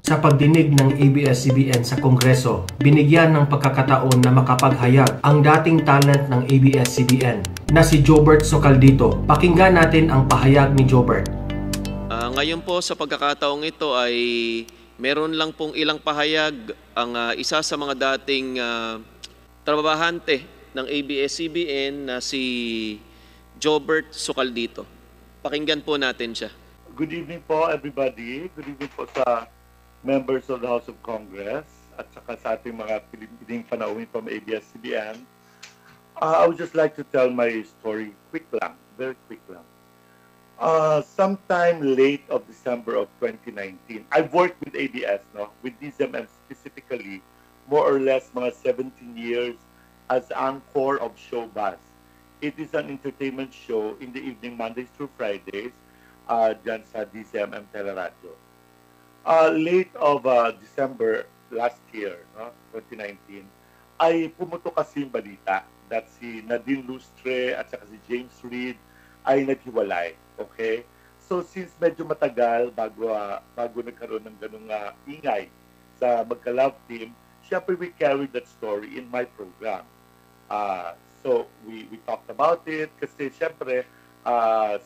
Sa pagdinig ng ABS-CBN sa Kongreso, binigyan ng pagkakataon na makapaghayag ang dating talent ng ABS-CBN na si Jobert Socaldito. Pakinggan natin ang pahayag ni Jobert. Ngayon po sa pagkakataong ito ay meron lang pong ilang pahayag ang isa sa mga dating trabahante ng ABS-CBN na si Jobert Socaldito. Pakinggan po natin siya. Good evening po everybody. Good evening po sa members of the House of Congress at saka sa ating mga Pilipining panauhin from ABS-CBN. I would just like to tell my story quick lang, very quick lang. Sometime late of December of 2019, I've worked with ABS, with DZMM specifically, more or less mga 17 years as anchor of Showbuzz. It is an entertainment show in the evening, Mondays through Fridays, dyan sa DZMM Teleradyo. Late of December last year, 2019, ay pumutok kasi yung balita that si Nadine Lustre at saka si James Reid ay naghiwalay. Okay? So since medyo matagal bago nagkaroon ng ganung ingay sa magka-love team, syempre we carried that story in my program. So we talked about it kasi syempre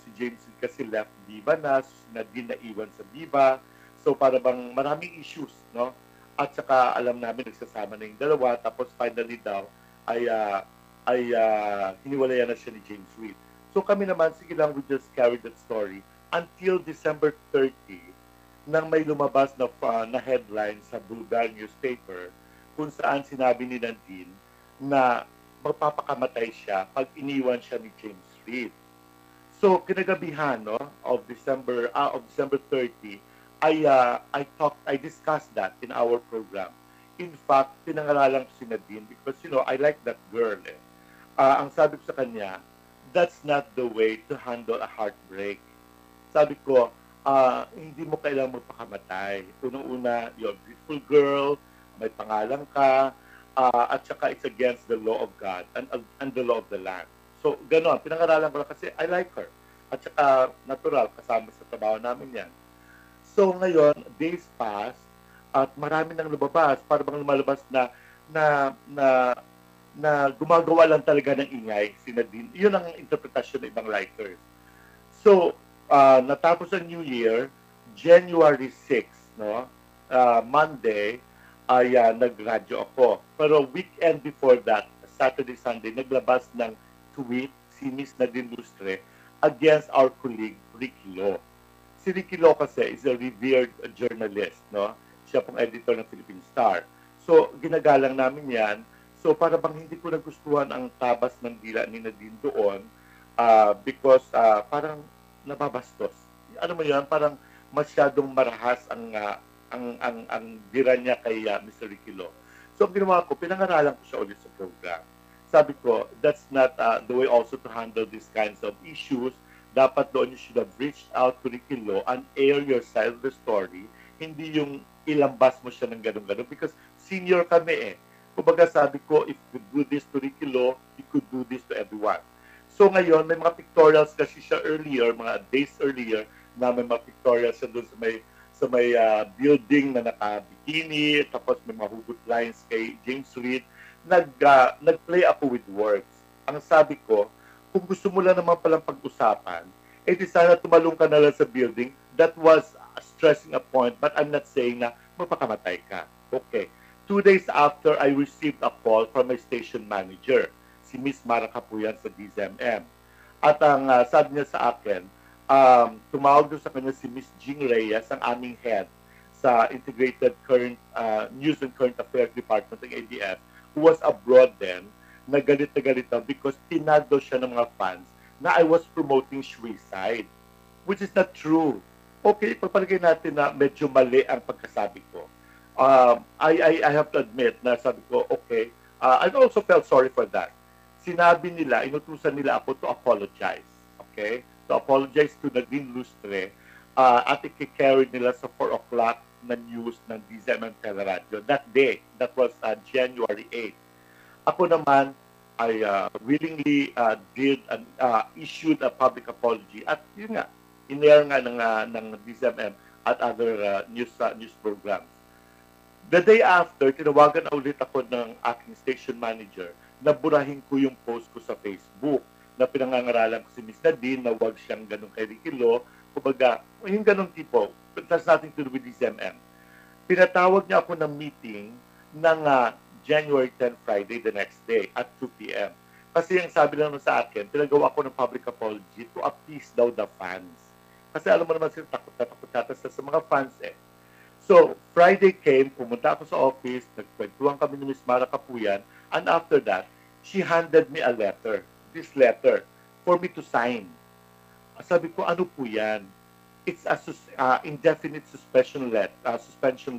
si James kasi left Viva na, si Nadine naiwan sa Viva. So para bang maraming issues, no? At saka alam namin nagsasama na yung dalawa, tapos finally daw ay hiniwalayan na siya ni James Reid. So kami naman, sige lang, we just carried that story until December 30 nang may lumabas na headline sa Bulgar newspaper kung saan sinabi ni Nadine na magpapakamatay siya pag iniwan siya ni James Reid. So kinagabihan of December 30, I discussed that in our program. In fact, pinangalanan ko si Nadine because, I like that girl. Ang sabi ko sa kanya, that's not the way to handle a heartbreak. Sabi ko, hindi mo kailangang magpakamatay. Unang-una, you're a beautiful girl, may pangalan ka, at saka it's against the law of God and the law of the land. So, gano'n. Pinangalanan ko lang kasi I like her. At saka, natural, kasama sa trabaho namin yan. So ngayon, days pass at marami nang lumabas, para bang lumalabas na gumagawa lang talaga ng ingay si Nadine. Yun ang interpretasyon ng ibang writers. So, natapos ang New Year, January 6, Monday, ay nag-radyo ako. Pero weekend before that, Saturday, Sunday, naglabas ng tweet si Miss Nadine Lustre against our colleague Ricky Lo. Si Ricky Lo kasi is a revered journalist, Siya pong editor ng Philippine Star. So, ginagalang namin yan. So, para bang hindi ko nagustuhan ang tabas ng dila ni Nadine doon because parang nababastos. Ano mo yan? Parang masyadong marahas ang dira niya kay Mr. Ricky Lo. So, ang ginawa ko, pinangaralan ko siya ulit sa program. Sabi ko, that's not the way also to handle these kinds of issues. Dapat doon you should have reached out to Ricky Lo and air your side of the story. Hindi yung ilambas mo siya ng ganun-ganun because senior kami . Kumbaga sabi ko, if you do this to Ricky Lo, you could do this to everyone. So ngayon, may mga pictorials kasi siya earlier, mga days earlier, na may mga pictorials siya doon sa may building na naka-bikini, tapos may mga hugot lines kay James Reid. Nag-play ako with words. Ang sabi ko, kung gusto mo lang naman palang pag-usapan, di sana tumalong ka na lang sa building. That was stressing a point, but I'm not saying na magpakamatay ka. Okay. 2 days after, I received a call from my station manager, si Miss Mara Capuyan sa DZMM. At ang sabi niya sa akin, tumawag doon sa kanya si Miss Jing Reyes, ang aming head sa Integrated News and Current Affairs Department ng ABS, who was abroad then, na galit na because tinag daw siya ng mga fans na I was promoting suicide, which is not true. Okay, pagpalagay natin na medyo mali ang pagkasabi ko. I have to admit na sabi ko, okay, I also felt sorry for that. Sinabi nila, inutusan nila ako to apologize. Okay? To apologize to Nadine Lustre at i-carry nila sa 4 o'clock na news ng DZMM Teleradyo. That day, that was January 8. Ako naman, I willingly issued a public apology. At yun nga, in-air nga ng DZMM at other news programs. The day after, tinawagan na ulit ako ng aking station manager na burahin ko yung post ko sa Facebook na pinangangaralan ko si Miss Nadine na huwag siyang ganun kay Ricky Lo. Kumbaga, yung ganun tipo, it has nothing to do with DZMM. Pinatawag niya ako ng meeting ng January 10, Friday, the next day at 2 p.m. Kasi yung sabi lang sa akin, pinagawa ko ng public apology to appease daw the fans. Kasi alam mo naman sila takot sa mga fans eh. So, Friday came, pumunta ako sa office, nagkwentuhan kami ni Ms. Mara Kapuyan, and after that, she handed me a letter, this letter, for me to sign. Sabi ko, ano po yan? It's a indefinite suspension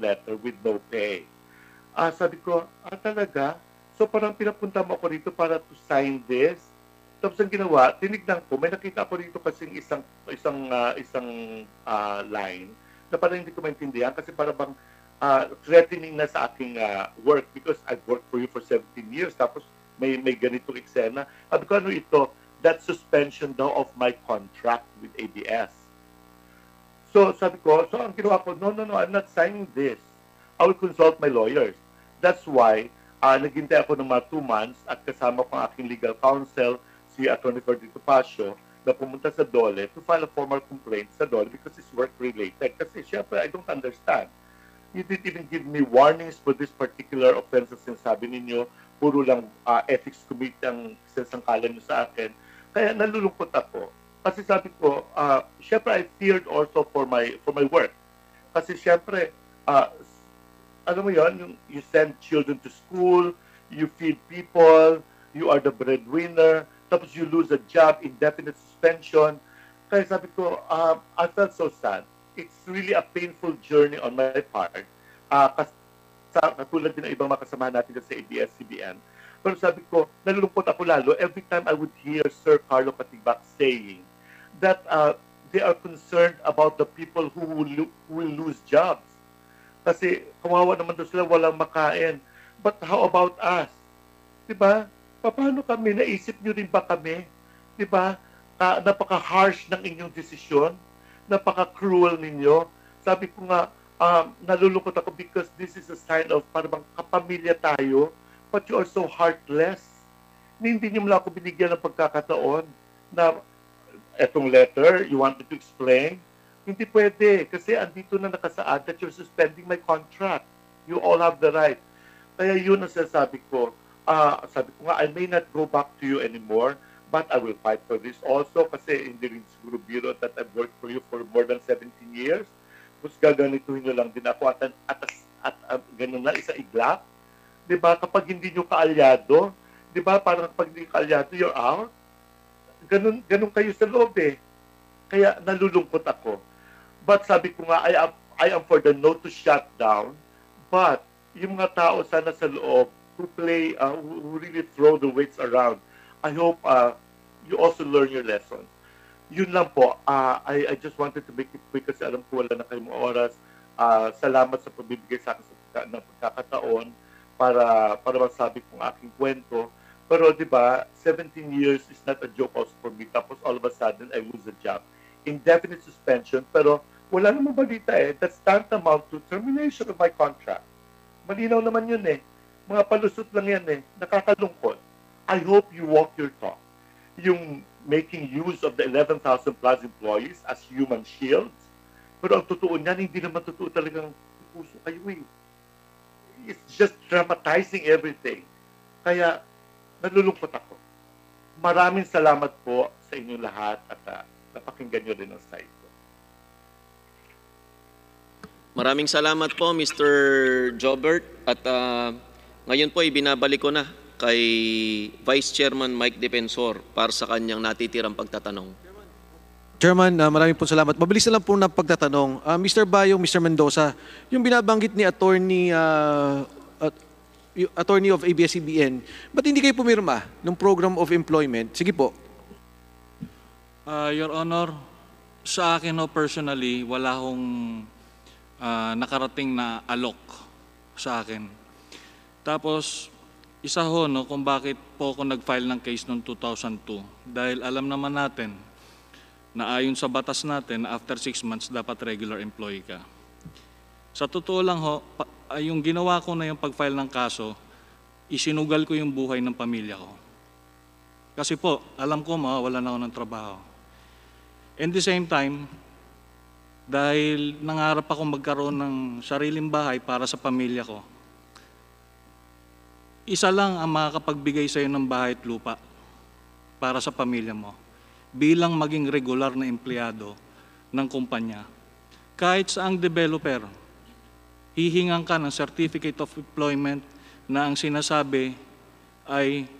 letter with no pay. Sabi ko, talaga? So parang pinapunta mo ako dito para to sign this? Tapos ang ginawa, tinignan ko, may nakita ko dito kasi isang line na parang hindi ko maintindihan kasi parang bang threatening na sa aking work because I've worked for you for 17 years tapos may ganitong eksena. Sabi ko, ano ito? That suspension daw of my contract with ABS. So sabi ko, so ang ginawa ko, no, I'm not signing this. I will consult my lawyers. That's why naghintay ako ng mga 2 months at kasama ko ang aking legal counsel, si Atty. Ferdinand Topacio, na pumunta sa DOLE to file a formal complaint sa DOLE because it's work-related. Kasi syempre, I don't understand. You didn't even give me warnings for this particular offense na sinasabi ninyo. Puro lang ethics committee ang sinasangkalan nyo sa akin. Kaya nalulungkot ako. Kasi sabi ko, syempre I feared also for my work. Kasi syempre, alam mo yon, you send children to school, you feed people, you are the breadwinner, tapos you lose a job, indefinite suspension. Kaya sabi ko, I felt so sad. It's really a painful journey on my part. Katulad din ng ibang makasamahan natin sa ABS-CBN. Pero sabi ko, nalulungkot ako lalo every time I would hear Sir Carlo Patibak saying that they are concerned about the people who will lose jobs. Kasi kawawa naman doon sila, walang makain. But how about us? Diba? Paano kami? Naisip nyo rin ba kami? Diba? Napaka-harsh ng inyong desisyon. Napaka-cruel ninyo. Sabi ko nga, nalulungkot ako because this is a sign of parang kapamilya tayo, but you are so heartless. Hindi nyo mula ako binigyan ng pagkakataon na etong letter, you wanted to explain. Hindi pwede kasi andito na nakasaad that you're suspending my contract. You all have the right. Kaya yun ang sabi ko. Sabi ko nga, I may not go back to you anymore, but I will fight for this also kasi hindi rin siguro biro that I've worked for you for more than 17 years. Tapos gaganituhin nyo lang din ako at ganun na, isa iglap. Diba? Kapag hindi nyo kaalyado, diba? Parang kapag hindi kaalyado, you're out. Ganun kayo sa loob eh. Kaya nalulungkot ako. But sabi ko nga, I am for the no to shut down. But yung mga tao sana sa loob who play, who really throw the weights around, I hope you also learn your lessons. Yun lang po. I just wanted to make it quick kasi alam ko wala na kayong oras. Salamat sa pagbibigay sa akin ng pagkakataon para masabi kong aking kwento. Pero di ba, 17 years is not a joke also for me. Tapos all of a sudden, I lose a job. Indefinite suspension, pero wala namang balita eh. That's tantamount to termination of my contract. Malinaw naman yun eh. Mga palusot lang yan eh. Nakakalungkot. I hope you walk your talk. Yung making use of the 11,000 plus employees as human shields. Pero ang totoo niyan, hindi naman totoo talagang puso kayo eh. It's just dramatizing everything. Kaya, nalulungkot ako. Maraming salamat po sa inyong lahat at napakinggan nyo rin ang site ko. Maraming salamat po, Mr. Jobert. At ngayon po, ibinabalik ko na kay Vice Chairman Mike Defensor para sa kanyang natitirang pagtatanong. Chairman, maraming po salamat. Mabilis na lang po na pagtatanong. Mr. Bayong, Mr. Mendoza, yung binabanggit ni Attorney of ABS-CBN, ba't hindi kayo pumirma ng Program of Employment? Sige po. Your Honor, sa akin personally, wala akong nakarating na alok sa akin. Tapos, isa kung bakit po ako nag-file ng case noong 2002. Dahil alam naman natin na ayon sa batas natin, after 6 months, dapat regular employee ka. Sa totoo lang ho, yung ginawa ko na yung pag-file ng kaso, isinugal ko yung buhay ng pamilya ko. Kasi po, alam ko mawawalan ako ng trabaho. And the same time, dahil nangarap ako magkaroon ng sariling bahay para sa pamilya ko, isa lang ang makakapagbigay sa iyo ng bahay at lupa para sa pamilya mo bilang maging regular na empleyado ng kumpanya. Kahit saang developer, hihingan ka ng Certificate of Employment na ang sinasabi ay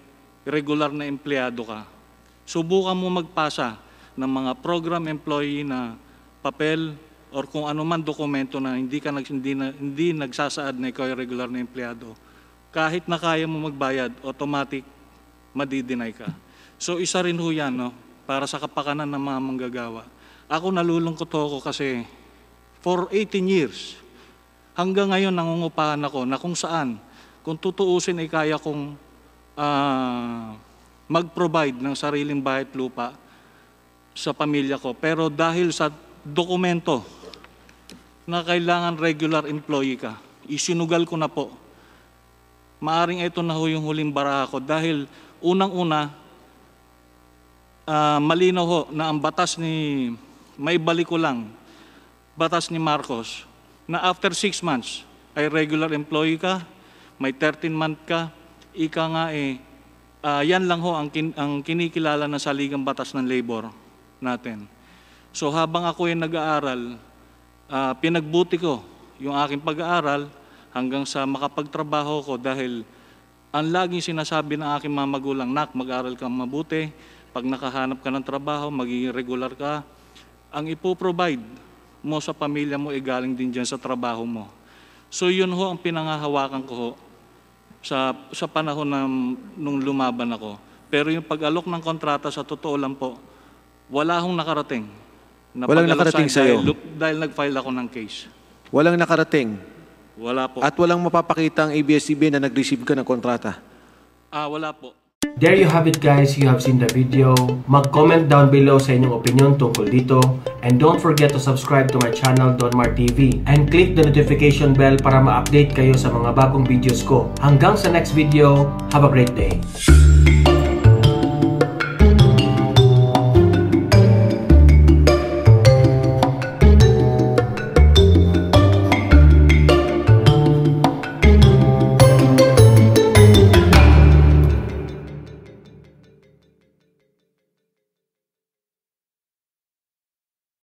regular na empleyado ka. Subukan mo magpasa ng mga program employee na papel or kung ano man dokumento na hindi nagsasaad na ikaw ay regular na empleyado. Kahit na kaya mo magbayad, automatic, madidinay ka. So isa rin ho yan, no? Para sa kapakanan ng mga manggagawa. Ako nalulungkot ako kasi for 18 years, hanggang ngayon nangungupahan ako na kung saan, kung tutuusin ay kaya kong mag-provide ng sariling bahay at lupa sa pamilya ko. Pero dahil sa dokumento na kailangan regular employee ka, isinugal ko na po. Maaring ito na ho yung huling baraha ko dahil unang-una, malinaw ho na ang batas ni, may balik ko lang, batas ni Marcos, na after 6 months ay regular employee ka, may 13-month ka, ika nga yan lang ho ang kinikilala na saligang batas ng labor natin. So habang ako ay nag-aaral, pinagbuti ko yung aking pag-aaral, hanggang sa makapagtrabaho ko dahil ang laging sinasabi ng aking mga magulang, nak, mag-aral kang mabuti, pag nakahanap ka ng trabaho, magiging regular ka, ang ipoprovide mo sa pamilya mo ay galing din dyan sa trabaho mo. So yun ho ang pinangahawakan ko ho sa panahon nung lumaban ako. Pero yung pag-alok ng kontrata, sa totoo lang po, wala hong nakarating. Walang nakarating sa'yo? Dahil nag-file ako ng case. Walang nakarating? Wala po. At walang mapapakita ang ABS-CBN na nag-receive ka ng kontrata? Wala po. There you have it guys, you have seen the video. Mag-comment down below sa inyong opinion tungkol dito. And don't forget to subscribe to my channel, Don Mar TV. And click the notification bell para ma-update kayo sa mga bagong videos ko. Hanggang sa next video, have a great day.